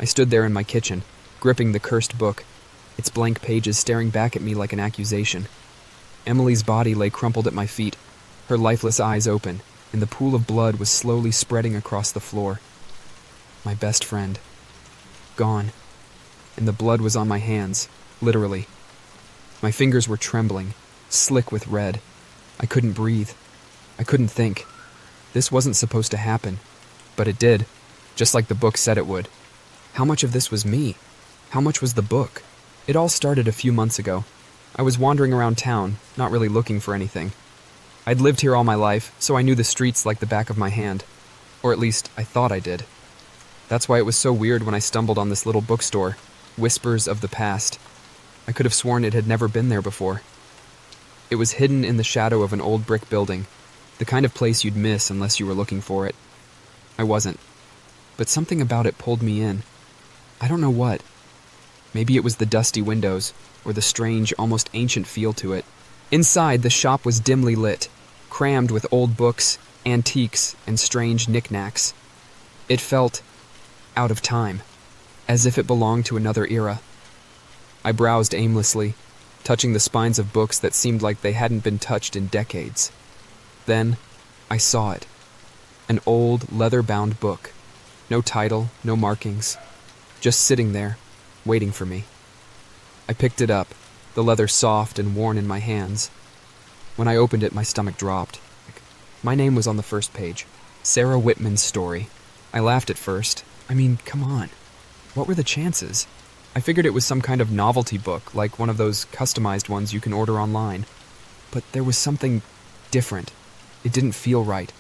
I stood there in my kitchen, gripping the cursed book, its blank pages staring back at me like an accusation. Emily's body lay crumpled at my feet, her lifeless eyes open, and the pool of blood was slowly spreading across the floor. My best friend. Gone. And the blood was on my hands, literally. My fingers were trembling, slick with red. I couldn't breathe. I couldn't think. This wasn't supposed to happen, but it did, just like the book said it would. How much of this was me? How much was the book? It all started a few months ago. I was wandering around town, not really looking for anything. I'd lived here all my life, so I knew the streets like the back of my hand. Or at least, I thought I did. That's why it was so weird when I stumbled on this little bookstore, Whispers of the Past. I could have sworn it had never been there before. It was hidden in the shadow of an old brick building, the kind of place you'd miss unless you were looking for it. I wasn't. But something about it pulled me in. I don't know what. Maybe it was the dusty windows, or the strange, almost ancient feel to it. Inside, the shop was dimly lit, crammed with old books, antiques, and strange knickknacks. It felt out of time, as if it belonged to another era. I browsed aimlessly, touching the spines of books that seemed like they hadn't been touched in decades. Then, I saw it. An old, leather-bound book. No title, no markings. Just sitting there, waiting for me. I picked it up, the leather soft and worn in my hands. When I opened it, my stomach dropped. My name was on the first page. Sarah Whitman's story. I laughed at first. I mean, come on. What were the chances? I figured it was some kind of novelty book, like one of those customized ones you can order online. But there was something different. It didn't feel right.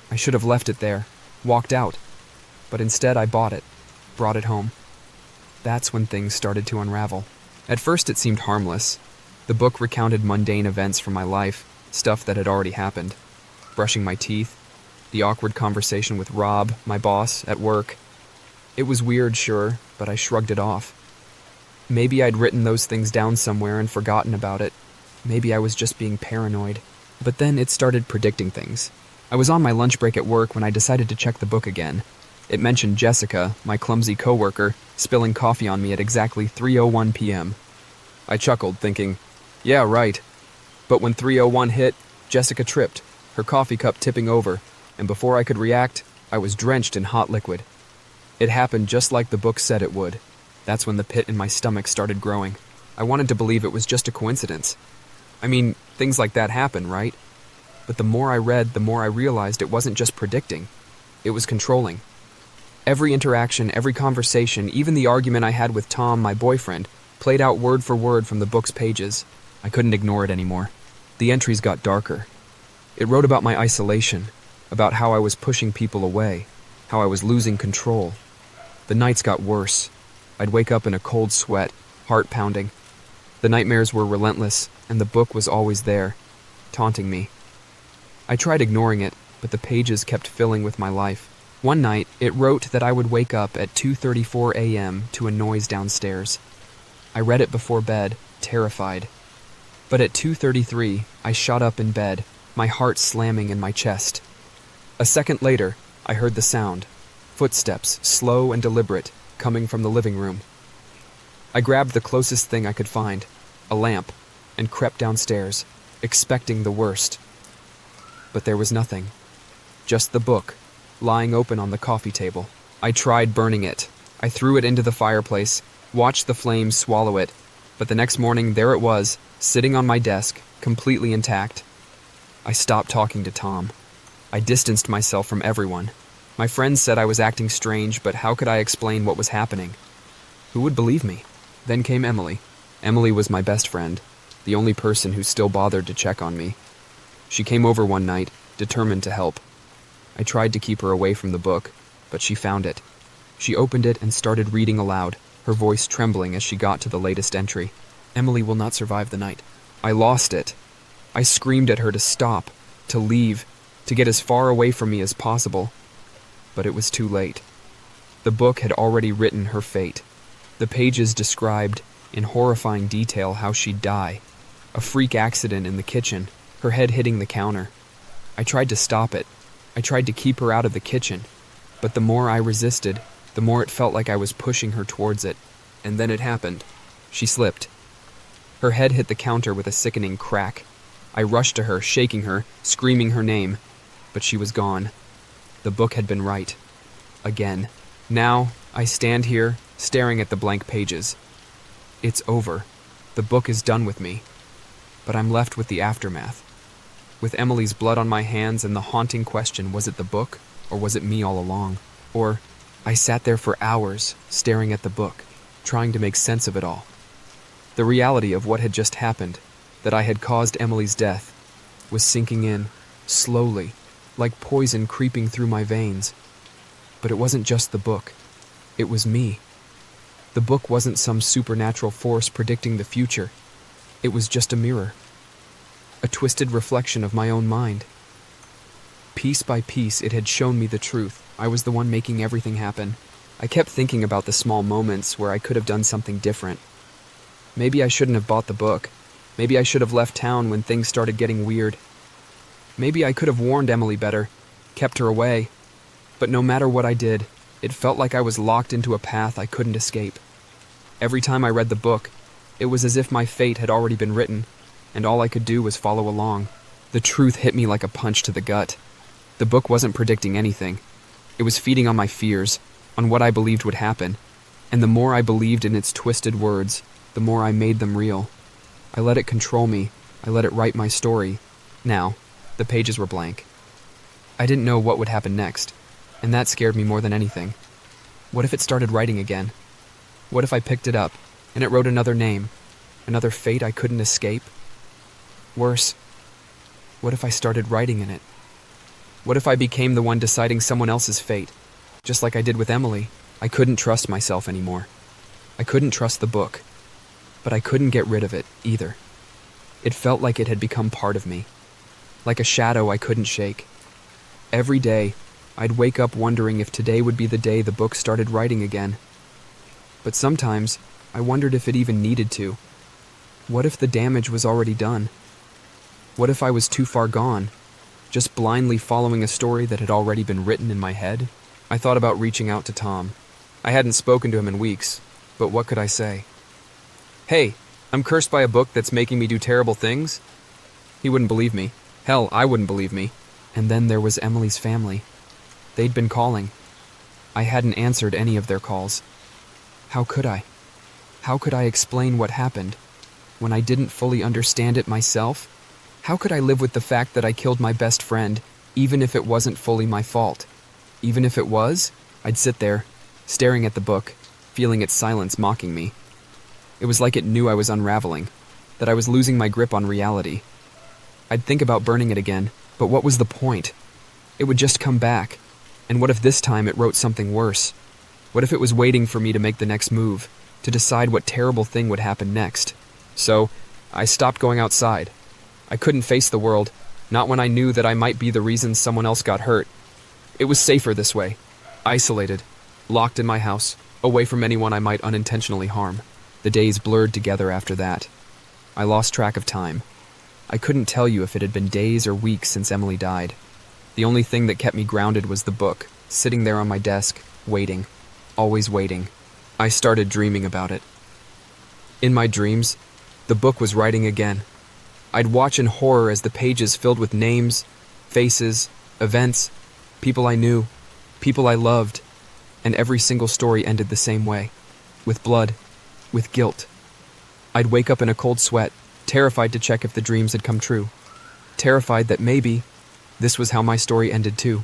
I should have left it there, walked out. But instead I bought it, brought it home. That's when things started to unravel. At first it seemed harmless. The book recounted mundane events from my life, stuff that had already happened. Brushing my teeth, the awkward conversation with Rob, my boss, at work. It was weird, sure, but I shrugged it off. Maybe I'd written those things down somewhere and forgotten about it. Maybe I was just being paranoid. But then it started predicting things. I was on my lunch break at work when I decided to check the book again. It mentioned Jessica, my clumsy coworker, spilling coffee on me at exactly 3:01 p.m. I chuckled, thinking, yeah, right. But when 3:01 hit, Jessica tripped, her coffee cup tipping over, and before I could react, I was drenched in hot liquid. It happened just like the book said it would. That's when the pit in my stomach started growing. I wanted to believe it was just a coincidence. I mean, things like that happen, right? But the more I read, the more I realized it wasn't just predicting. It was controlling. Every interaction, every conversation, even the argument I had with Tom, my boyfriend, played out word for word from the book's pages. I couldn't ignore it anymore. The entries got darker. It wrote about my isolation, about how I was pushing people away, how I was losing control. The nights got worse. I'd wake up in a cold sweat, heart pounding. The nightmares were relentless, and the book was always there, taunting me. I tried ignoring it, but the pages kept filling with my life. One night, it wrote that I would wake up at 2:34 a.m. to a noise downstairs. I read it before bed, terrified. But at 2:33, I shot up in bed, my heart slamming in my chest. A second later, I heard the sound, footsteps, slow and deliberate, coming from the living room. I grabbed the closest thing I could find, a lamp, and crept downstairs, expecting the worst. But there was nothing. Just the book, lying open on the coffee table. I tried burning it. I threw it into the fireplace, watched the flames swallow it, but the next morning there it was, sitting on my desk, completely intact. I stopped talking to Tom. I distanced myself from everyone. My friends said I was acting strange, but how could I explain what was happening? Who would believe me? Then came Emily. Emily was my best friend, the only person who still bothered to check on me. She came over one night, determined to help. I tried to keep her away from the book, but she found it. She opened it and started reading aloud, her voice trembling as she got to the latest entry. Emily will not survive the night. I lost it. I screamed at her to stop, to leave, to get as far away from me as possible. But it was too late. The book had already written her fate. The pages described, in horrifying detail, how she'd die. A freak accident in the kitchen, her head hitting the counter. I tried to stop it. I tried to keep her out of the kitchen. But the more I resisted, the more it felt like I was pushing her towards it. And then it happened. She slipped. Her head hit the counter with a sickening crack. I rushed to her, shaking her, screaming her name. But she was gone. The book had been right. Again. Now, I stand here, staring at the blank pages. It's over. The book is done with me. But I'm left with the aftermath. With Emily's blood on my hands and the haunting question, was it the book, or was it me all along? Or, I sat there for hours, staring at the book, trying to make sense of it all. The reality of what had just happened, that I had caused Emily's death, was sinking in, slowly, like poison creeping through my veins. But it wasn't just the book. It was me. The book wasn't some supernatural force predicting the future. It was just a mirror. A twisted reflection of my own mind. Piece by piece, it had shown me the truth. I was the one making everything happen. I kept thinking about the small moments where I could have done something different. Maybe I shouldn't have bought the book. Maybe I should have left town when things started getting weird. Maybe I could have warned Emily better, kept her away. But no matter what I did, it felt like I was locked into a path I couldn't escape. Every time I read the book, it was as if my fate had already been written, and all I could do was follow along. The truth hit me like a punch to the gut. The book wasn't predicting anything. It was feeding on my fears, on what I believed would happen, and the more I believed in its twisted words, the more I made them real. I let it control me. I let it write my story. Now, the pages were blank. I didn't know what would happen next, and that scared me more than anything. What if it started writing again? What if I picked it up, and it wrote another name, another fate I couldn't escape? Worse, what if I started writing in it? What if I became the one deciding someone else's fate, just like I did with Emily? I couldn't trust myself anymore. I couldn't trust the book, but I couldn't get rid of it either. It felt like it had become part of me, like a shadow I couldn't shake. Every day, I'd wake up wondering if today would be the day the book started writing again. But sometimes, I wondered if it even needed to. What if the damage was already done? What if I was too far gone, just blindly following a story that had already been written in my head? I thought about reaching out to Tom. I hadn't spoken to him in weeks, but what could I say? Hey, I'm cursed by a book that's making me do terrible things? He wouldn't believe me. Hell, I wouldn't believe me. And then there was Emily's family. They'd been calling. I hadn't answered any of their calls. How could I? How could I explain what happened when I didn't fully understand it myself? How could I live with the fact that I killed my best friend, even if it wasn't fully my fault? Even if it was, I'd sit there, staring at the book, feeling its silence mocking me. It was like it knew I was unraveling, that I was losing my grip on reality. I'd think about burning it again, but what was the point? It would just come back. And what if this time it wrote something worse? What if it was waiting for me to make the next move, to decide what terrible thing would happen next? So, I stopped going outside. I couldn't face the world, not when I knew that I might be the reason someone else got hurt. It was safer this way, isolated, locked in my house, away from anyone I might unintentionally harm. The days blurred together after that. I lost track of time. I couldn't tell you if it had been days or weeks since Emily died. The only thing that kept me grounded was the book, sitting there on my desk, waiting, always waiting. I started dreaming about it. In my dreams, the book was writing again. I'd watch in horror as the pages filled with names, faces, events, people I knew, people I loved, and every single story ended the same way, with blood, with guilt. I'd wake up in a cold sweat, terrified to check if the dreams had come true, terrified that maybe this was how my story ended too,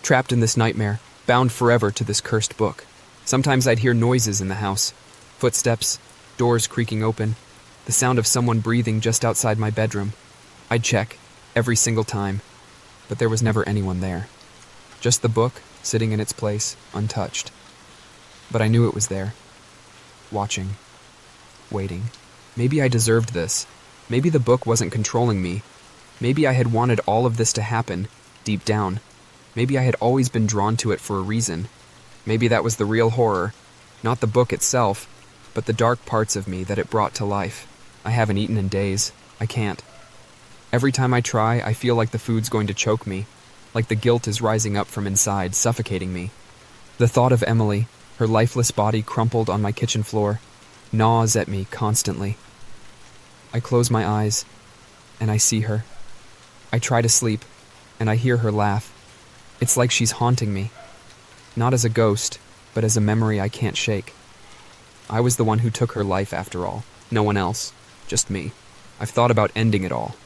trapped in this nightmare, bound forever to this cursed book. Sometimes I'd hear noises in the house, footsteps, doors creaking open, the sound of someone breathing just outside my bedroom. I'd check, every single time, but there was never anyone there. Just the book, sitting in its place, untouched. But I knew it was there, watching, waiting. Maybe I deserved this. Maybe the book wasn't controlling me. Maybe I had wanted all of this to happen, deep down. Maybe I had always been drawn to it for a reason. Maybe that was the real horror, not the book itself, but the dark parts of me that it brought to life. I haven't eaten in days. I can't. Every time I try, I feel like the food's going to choke me, like the guilt is rising up from inside, suffocating me. The thought of Emily, Her lifeless body crumpled on my kitchen floor, gnaws at me constantly. I close my eyes, and I see her. I try to sleep, and I hear her laugh. It's like she's haunting me. Not as a ghost, but as a memory I can't shake. I was the one who took her life after all. No one else. Just me. I've thought about ending it all.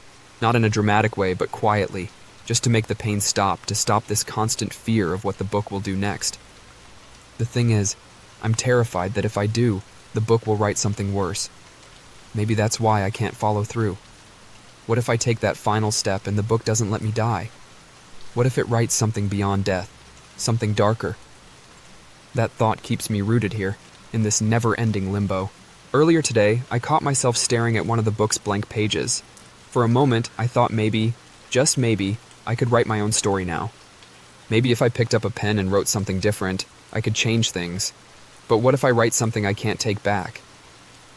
Not in a dramatic way, but quietly, just to make the pain stop, to stop this constant fear of what the book will do next. The thing is, I'm terrified that if I do, the book will write something worse. Maybe that's why I can't follow through. What if I take that final step and the book doesn't let me die? What if it writes something beyond death? Something darker? That thought keeps me rooted here, in this never-ending limbo. Earlier today, I caught myself staring at one of the book's blank pages. For a moment, I thought maybe, just maybe, I could write my own story now. Maybe if I picked up a pen and wrote something different, I could change things. But what if I write something I can't take back?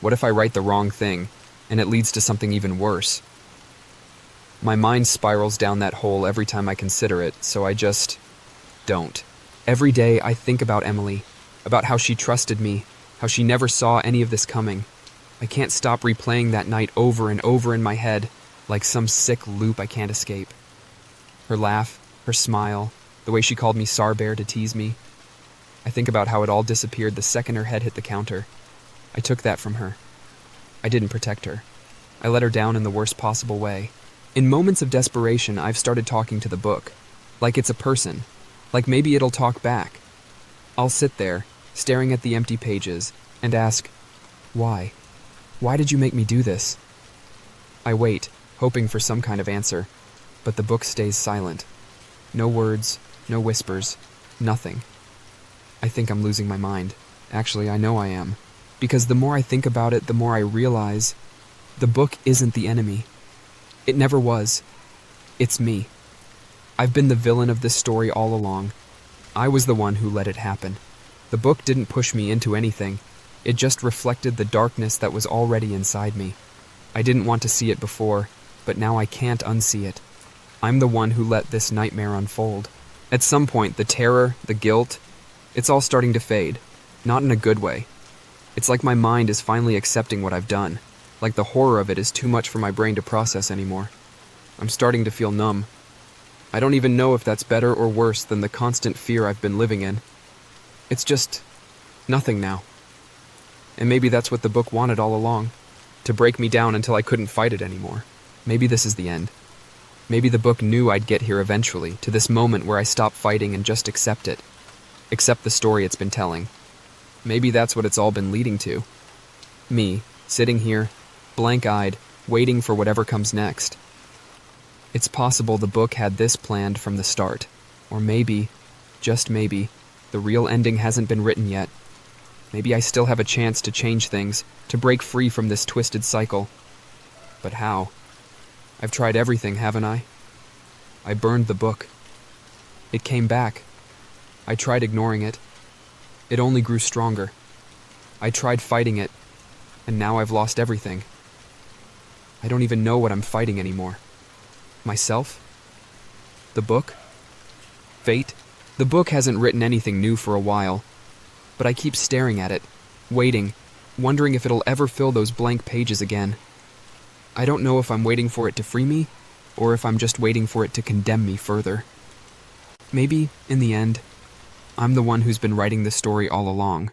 What if I write the wrong thing, and it leads to something even worse? My mind spirals down that hole every time I consider it, so I just don't. Every day I think about Emily, about how she trusted me, how she never saw any of this coming. I can't stop replaying that night over and over in my head, like some sick loop I can't escape. Her laugh, her smile, the way she called me Sarbear to tease me. I think about how it all disappeared the second her head hit the counter. I took that from her. I didn't protect her. I let her down in the worst possible way. In moments of desperation, I've started talking to the book. Like it's a person. Like maybe it'll talk back. I'll sit there, staring at the empty pages, and ask, why? Why did you make me do this? I wait, hoping for some kind of answer, but the book stays silent. No words, no whispers, nothing. I think I'm losing my mind. Actually, I know I am. Because the more I think about it, the more I realize the book isn't the enemy. It never was. It's me. I've been the villain of this story all along. I was the one who let it happen. The book didn't push me into anything. It just reflected the darkness that was already inside me. I didn't want to see it before, but now I can't unsee it. I'm the one who let this nightmare unfold. At some point, the terror, the guilt, it's all starting to fade. Not in a good way. It's like my mind is finally accepting what I've done. Like the horror of it is too much for my brain to process anymore. I'm starting to feel numb. I don't even know if that's better or worse than the constant fear I've been living in. It's just nothing now. And maybe that's what the book wanted all along, to break me down until I couldn't fight it anymore. Maybe this is the end. Maybe the book knew I'd get here eventually, to this moment where I stop fighting and just accept it. Accept the story it's been telling. Maybe that's what it's all been leading to. Me, sitting here, blank-eyed, waiting for whatever comes next. It's possible the book had this planned from the start. Or maybe, just maybe, the real ending hasn't been written yet. Maybe I still have a chance to change things, to break free from this twisted cycle. But how? I've tried everything, haven't I? I burned the book. It came back. I tried ignoring it. It only grew stronger. I tried fighting it, and now I've lost everything. I don't even know what I'm fighting anymore. Myself? The book? Fate? The book hasn't written anything new for a while, but I keep staring at it, waiting, wondering if it'll ever fill those blank pages again. I don't know if I'm waiting for it to free me, or if I'm just waiting for it to condemn me further. Maybe, in the end, I'm the one who's been writing the story all along.